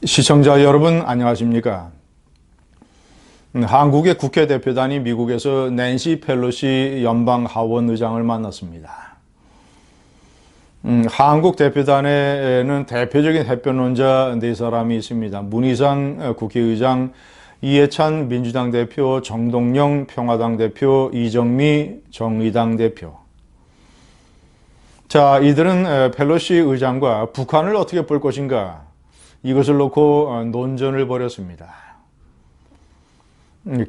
시청자 여러분 안녕하십니까? 한국의 국회 대표단이 미국에서 낸시 펠로시 연방 하원 의장을 만났습니다. 한국 대표단에는 대표적인 햇변론자 네 사람이 있습니다. 문희상 국회의장, 이해찬 민주당 대표, 정동영 평화당 대표, 이정미 정의당 대표. 자, 이들은 펠로시 의장과 북한을 어떻게 볼 것인가, 이것을 놓고 논전을 벌였습니다.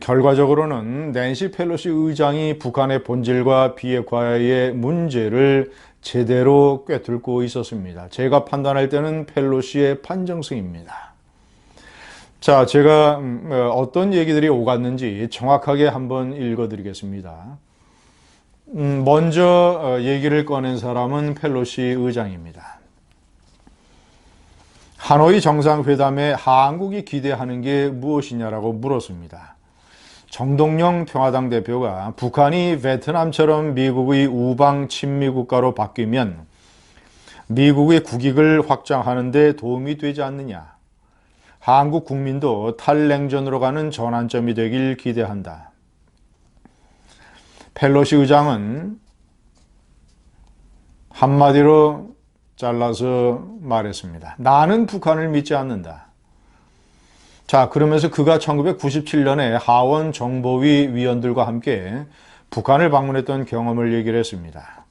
결과적으로는 낸시 펠로시 의장이 북한의 본질과 비핵화의 문제를 제대로 꿰뚫고 있었습니다. 제가 판단할 때는 펠로시의 판정승입니다. 자, 제가 어떤 얘기들이 오갔는지 정확하게 한번 읽어드리겠습니다. 먼저 얘기를 꺼낸 사람은 펠로시 의장입니다. 하노이 정상회담에 한국이 기대하는 게 무엇이냐라고 물었습니다. 정동영 평화당 대표가 북한이 베트남처럼 미국의 우방 친미 국가로 바뀌면 미국의 국익을 확장하는 데 도움이 되지 않느냐. 한국 국민도 탈냉전으로 가는 전환점이 되길 기대한다. 펠로시 의장은 한마디로 잘라서 말했습니다. 나는 북한을 믿지 않는다. 자, 그러면서 그가 1997년에 하원 정보위 위원들과 함께 북한을 방문했던 경험을 얘기를 했습니다.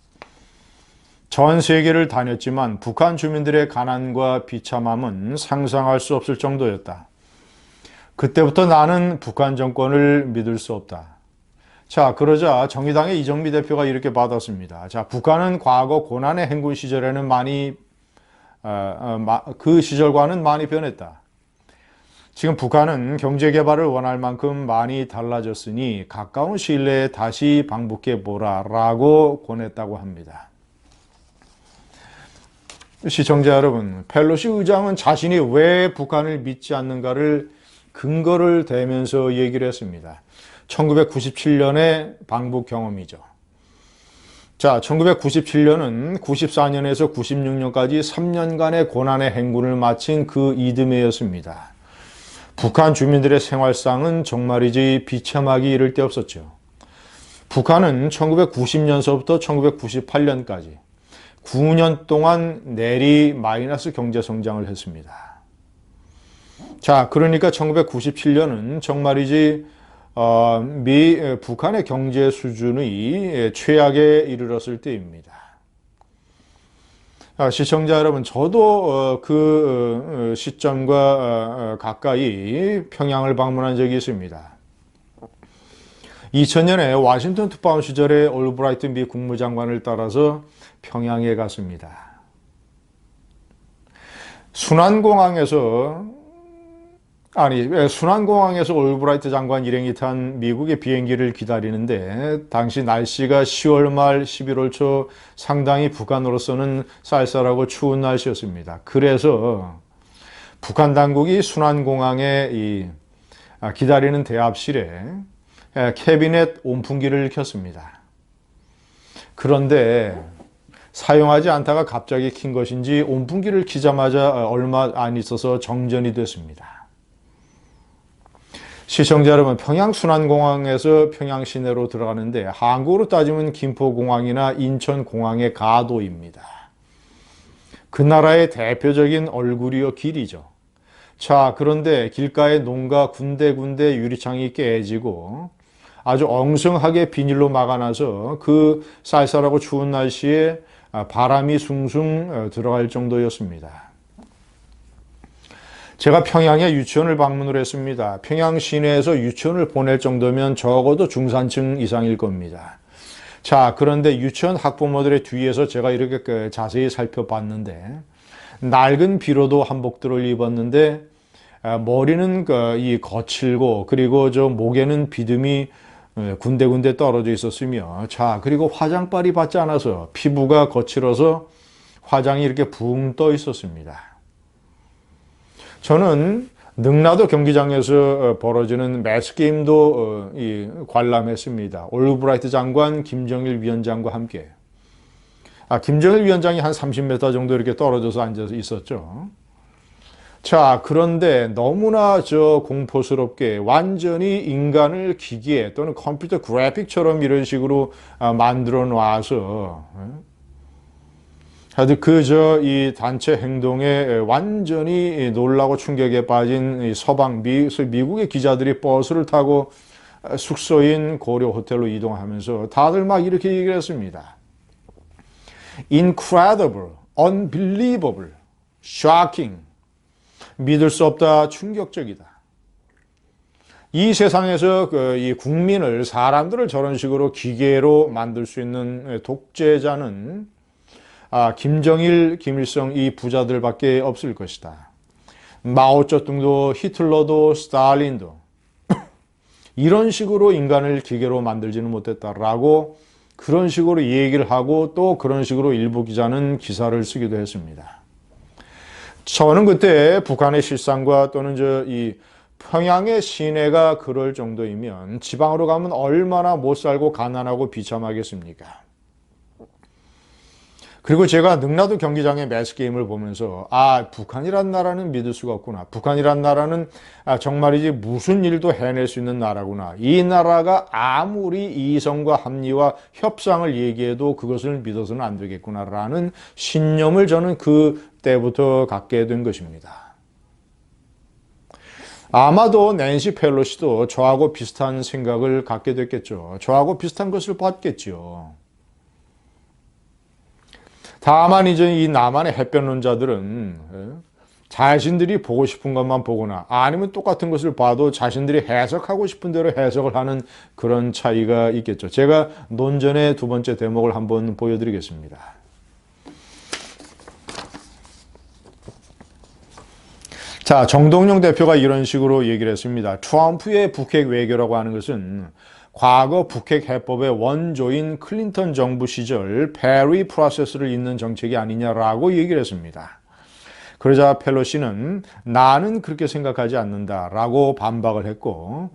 전 세계를 다녔지만 북한 주민들의 가난과 비참함은 상상할 수 없을 정도였다. 그때부터 나는 북한 정권을 믿을 수 없다. 자, 그러자 정의당의 이정미 대표가 이렇게 받았습니다. 자, 북한은 과거 고난의 행군 시절에는 그 시절과는 많이 변했다. 지금 북한은 경제 개발을 원할 만큼 많이 달라졌으니 가까운 시일 내에 다시 방북해 보라라고 권했다고 합니다. 시청자 여러분, 펠로시 의장은 자신이 왜 북한을 믿지 않는가를 근거를 대면서 얘기를 했습니다. 1997년의 방북 경험이죠. 자, 1997년은 94년에서 96년까지 3년간의 고난의 행군을 마친 그 이듬해였습니다. 북한 주민들의 생활상은 정말이지 비참하기 이를 데 없었죠. 북한은 1990년서부터 1998년까지 9년 동안 내리 마이너스 경제 성장을 했습니다. 자, 그러니까 1997년은 정말이지 북한의 경제 수준의 최악에 이르렀을 때입니다. 시청자 여러분, 저도 그 시점과 가까이 평양을 방문한 적이 있습니다. 2000년에 워싱턴 특파원 시절에 올브라이트 미 국무장관을 따라서 평양에 갔습니다. 순안공항에서 올브라이트 장관 일행이 탄 미국의 비행기를 기다리는데 당시 날씨가 10월 말 11월 초 상당히 북한으로서는 쌀쌀하고 추운 날씨였습니다. 그래서 북한 당국이 순안공항에 기다리는 대합실에 캐비넷 온풍기를 켰습니다. 그런데 사용하지 않다가 갑자기 킨 것인지 온풍기를 키자마자 얼마 안 있어서 정전이 됐습니다. 시청자 여러분, 평양 순안공항에서 평양 시내로 들어가는데 한국으로 따지면 김포공항이나 인천공항의 가도입니다. 그 나라의 대표적인 얼굴이요 길이죠. 자, 그런데 길가에 농가 군데군데 유리창이 깨지고 아주 엉성하게 비닐로 막아놔서 그 쌀쌀하고 추운 날씨에 바람이 숭숭 들어갈 정도였습니다. 제가 평양에 유치원을 방문을 했습니다. 평양 시내에서 유치원을 보낼 정도면 적어도 중산층 이상일 겁니다. 자, 그런데 유치원 학부모들의 뒤에서 제가 이렇게 자세히 살펴봤는데 낡은 비로도 한복들을 입었는데 머리는 이 거칠고 그리고 저 목에는 비듬이 군데군데 떨어져 있었으며, 자, 그리고 화장빨이 받지 않아서 피부가 거칠어서 화장이 이렇게 붕 떠 있었습니다. 저는 능라도 경기장에서 벌어지는 매스게임도 관람했습니다. 올브라이트 장관, 김정일 위원장과 함께. 김정일 위원장이 한 30m 정도 이렇게 떨어져서 앉아서 있었죠. 자, 그런데 너무나 공포스럽게 완전히 인간을 기계 또는 컴퓨터 그래픽처럼 이런 식으로 만들어 놔서 하여튼 이 단체 행동에 완전히 놀라고 충격에 빠진 이 미국의 기자들이 버스를 타고 숙소인 고려 호텔로 이동하면서 다들 막 이렇게 얘기를 했습니다. Incredible, unbelievable, shocking. 믿을 수 없다, 충격적이다. 이 세상에서 이 국민을, 사람들을 저런 식으로 기계로 만들 수 있는 독재자는 김정일, 김일성 이 부자들밖에 없을 것이다. 마오쩌둥도 히틀러도 스탈린도 이런 식으로 인간을 기계로 만들지는 못했다라고 그런 식으로 얘기를 하고 또 그런 식으로 일부 기자는 기사를 쓰기도 했습니다. 저는 그때 북한의 실상과 또는 이 평양의 시내가 그럴 정도이면 지방으로 가면 얼마나 못 살고 가난하고 비참하겠습니까? 그리고 제가 능라도 경기장의 매스게임을 보면서 북한이란 나라는 믿을 수가 없구나. 북한이란 나라는 정말이지 무슨 일도 해낼 수 있는 나라구나. 이 나라가 아무리 이성과 합리와 협상을 얘기해도 그것을 믿어서는 안 되겠구나라는 신념을 저는 그때부터 갖게 된 것입니다. 아마도 낸시 펠로시도 저하고 비슷한 생각을 갖게 됐겠죠. 저하고 비슷한 것을 봤겠죠. 다만 이제 이 남한의 햇변론자들은 자신들이 보고 싶은 것만 보거나 아니면 똑같은 것을 봐도 자신들이 해석하고 싶은 대로 해석을 하는 그런 차이가 있겠죠. 제가 논전의 두 번째 대목을 한번 보여드리겠습니다. 자, 정동영 대표가 이런 식으로 얘기를 했습니다. 트럼프의 북핵 외교라고 하는 것은 과거 북핵 해법의 원조인 클린턴 정부 시절 페리 프로세스를 잇는 정책이 아니냐라고 얘기를 했습니다. 그러자 펠로시는 나는 그렇게 생각하지 않는다라고 반박을 했고,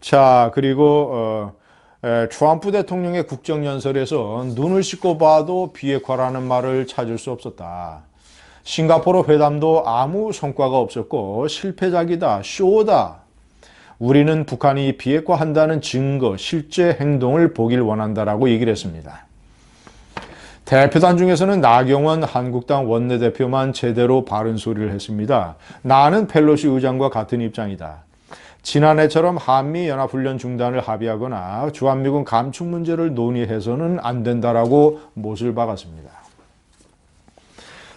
자, 그리고 트럼프 대통령의 국정연설에서 눈을 씻고 봐도 비핵화라는 말을 찾을 수 없었다. 싱가포르 회담도 아무 성과가 없었고 실패작이다, 쇼다. 우리는 북한이 비핵화한다는 증거, 실제 행동을 보길 원한다라고 얘기를 했습니다. 대표단 중에서는 나경원 한국당 원내대표만 제대로 바른 소리를 했습니다. 나는 펠로시 의장과 같은 입장이다. 지난해처럼 한미연합훈련 중단을 합의하거나 주한미군 감축 문제를 논의해서는 안 된다라고 못을 박았습니다.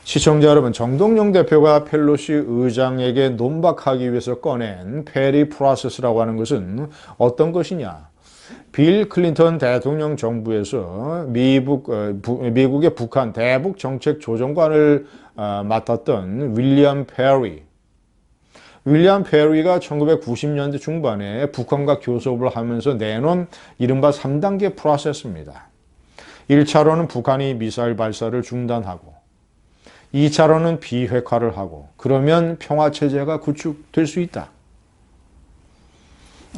시청자 여러분, 정동영 대표가 펠로시 의장에게 논박하기 위해서 꺼낸 페리 프로세스라고 하는 것은 어떤 것이냐? 빌 클린턴 대통령 정부에서 미국의 북한 대북 정책 조정관을 맡았던 윌리엄 페리가 1990년대 중반에 북한과 교섭을 하면서 내놓은 이른바 3단계 프로세스입니다. 1차로는 북한이 미사일 발사를 중단하고 2차로는 비핵화를 하고 그러면 평화체제가 구축될 수 있다.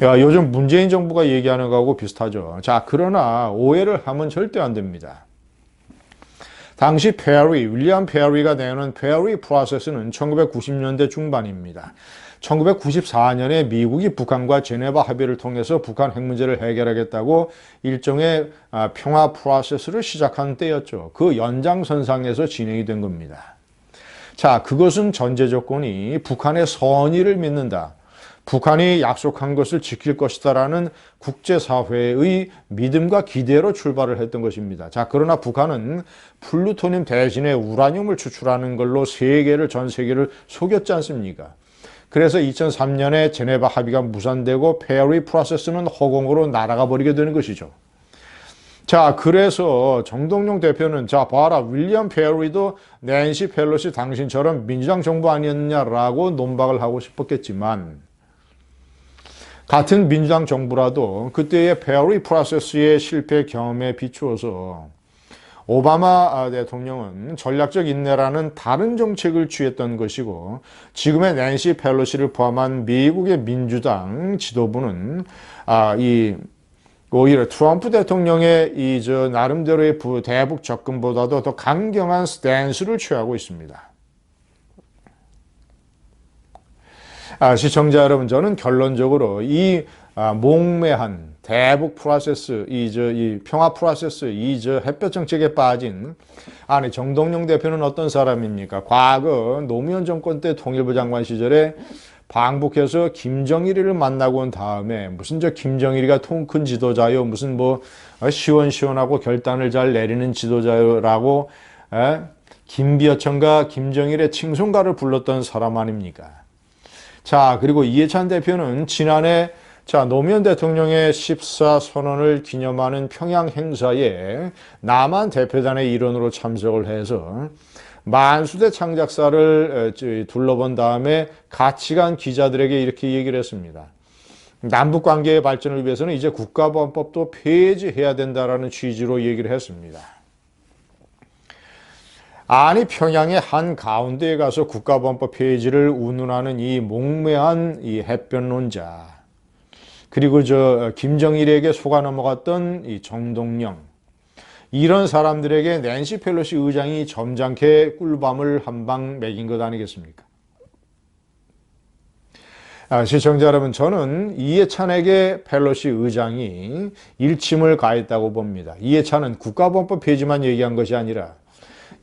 요즘 문재인 정부가 얘기하는 거하고 비슷하죠. 자, 그러나 오해를 하면 절대 안 됩니다. 당시 윌리엄 페리가 내놓은 페리 프로세스는 1990년대 중반입니다. 1994년에 미국이 북한과 제네바 합의를 통해서 북한 핵 문제를 해결하겠다고 일종의 평화 프로세스를 시작한 때였죠. 그 연장선상에서 진행이 된 겁니다. 자, 그것은 전제 조건이 북한의 선의를 믿는다. 북한이 약속한 것을 지킬 것이다라는 국제사회의 믿음과 기대로 출발을 했던 것입니다. 자, 그러나 북한은 플루토늄 대신에 우라늄을 추출하는 걸로 전 세계를 속였지 않습니까? 그래서 2003년에 제네바 합의가 무산되고 페리 프로세스는 허공으로 날아가 버리게 되는 것이죠. 자, 그래서 정동영 대표는 자, 봐라, 윌리엄 페리도 낸시 펠로시 당신처럼 민주당 정부 아니었냐라고 논박을 하고 싶었겠지만 같은 민주당 정부라도 그때의 페리 프로세스의 실패 경험에 비추어서 오바마 대통령은 전략적 인내라는 다른 정책을 취했던 것이고 지금의 낸시 펠로시를 포함한 미국의 민주당 지도부는 오히려 트럼프 대통령의 나름대로의 대북 접근보다도 더 강경한 스탠스를 취하고 있습니다. 시청자 여러분, 저는 결론적으로 이 몽매한 대북 프로세스, 이 평화 프로세스, 햇볕 정책에 빠진 정동영 대표는 어떤 사람입니까? 과거 노무현 정권 때 통일부 장관 시절에 방북해서 김정일이를 만나고 온 다음에 무슨 김정일이가 통 큰 지도자요, 무슨 시원시원하고 결단을 잘 내리는 지도자요라고 김비어천과 김정일의 칭송가를 불렀던 사람 아닙니까? 자, 그리고 이해찬 대표는 지난해 노무현 대통령의 14 선언을 기념하는 평양 행사에 남한 대표단의 일원으로 참석을 해서 만수대 창작사를 둘러본 다음에 같이 간 기자들에게 이렇게 얘기를 했습니다. 남북관계의 발전을 위해서는 이제 국가보안법도 폐지해야 된다라는 취지로 얘기를 했습니다. 평양의 한 가운데에 가서 국가보안법 폐지를 운운하는 이 몽매한 이 햇변론자, 그리고 김정일에게 속아 넘어갔던 이 정동영, 이런 사람들에게 낸시 펠로시 의장이 점잖게 꿀밤을 한 방 먹인 것 아니겠습니까? 시청자 여러분, 저는 이해찬에게 펠로시 의장이 일침을 가했다고 봅니다. 이해찬은 국가보안법 폐지만 얘기한 것이 아니라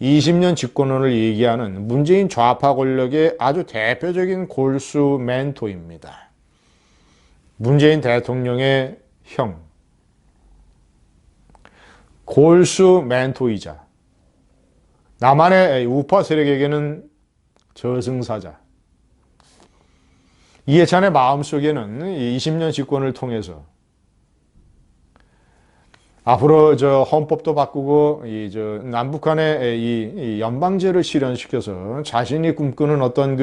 20년 집권론을 얘기하는 문재인 좌파 권력의 아주 대표적인 골수 멘토입니다. 문재인 대통령의 형, 골수 멘토이자 남한의 우파 세력에게는 저승사자. 이해찬의 마음속에는 20년 집권을 통해서 앞으로 헌법도 바꾸고 남북한의 이 연방제를 실현시켜서 자신이 꿈꾸는 어떤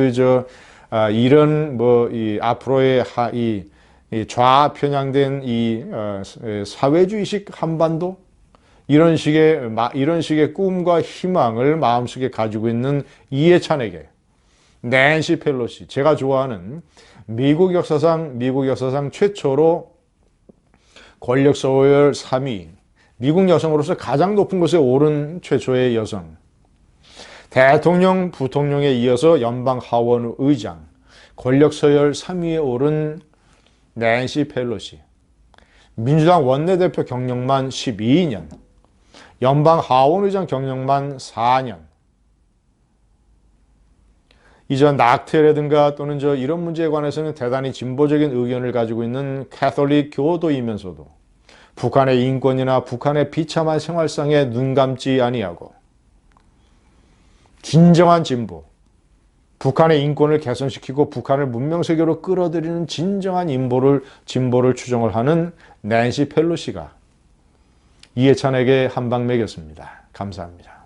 이런 앞으로의 이 좌편향된 이 사회주의식 한반도, 이런 식의 꿈과 희망을 마음속에 가지고 있는 이해찬에게 낸시 펠로시, 제가 좋아하는 미국 역사상 최초로 권력 서열 3위, 미국 여성으로서 가장 높은 곳에 오른 최초의 여성, 대통령, 부통령에 이어서 연방 하원 의장, 권력 서열 3위에 오른 낸시 펠로시, 민주당 원내대표 경력만 12년, 연방 하원 의장 경력만 4년, 이전 낙태라든가 또는 이런 문제에 관해서는 대단히 진보적인 의견을 가지고 있는 캐톨릭 교도이면서도 북한의 인권이나 북한의 비참한 생활상에 눈 감지 아니하고 진정한 진보, 북한의 인권을 개선시키고 북한을 문명세계로 끌어들이는 진정한 진보를 추종을 하는 낸시 펠로시가 이해찬에게 한 방 먹였습니다. 감사합니다.